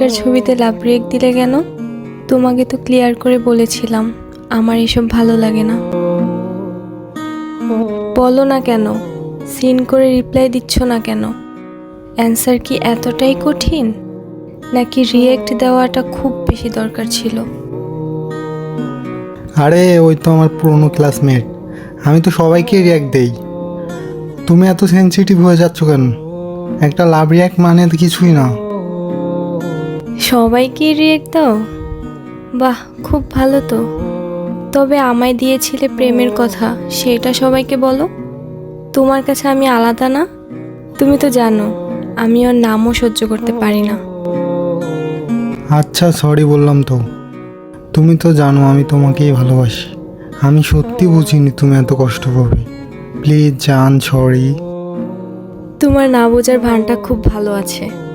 একটার ছবিতে love react দিলে কেন? তোমাকে তো ক্লিয়ার করে বলেছিলাম আমার এসব ভালো লাগে না। বলো না কেন, সিন করে রিপ্লাই দিচ্ছ না কেন? অ্যান্সার কি এতটাই কঠিন, নাকি রিয়েক্ট দেওয়াটা খুব বেশি দরকার ছিল? আরে ওই তো আমার পুরনো ক্লাসমেট, আমি তো সবাইকে রিয়াক্ট দেই। তুমি এত সেনসিটিভ হয়ে যাচ্ছ কেন? একটা লাভ রিয়াক্ট মানে তো কিছুই না। সবাইকে রিয়েক্ট দাও? বাহ, খুব ভালো তো। তবে আমায় দিয়েছিলে প্রেমের কথা, সেটা সবাইকে বলো। তোমার কাছে আমি আলাদা না? তুমি তো জানো আমি ওর নামও সহ্য করতে পারি না। আচ্ছা সরি বললাম তো। তুমি তো জানো আমি তোমাকেই ভালোবাসি। আমি সত্যি বুঝিনি তুমি এত কষ্ট পাবে। প্লিজ জান, সরি। তোমার না বোঝার ভানটা খুব ভালো আছে।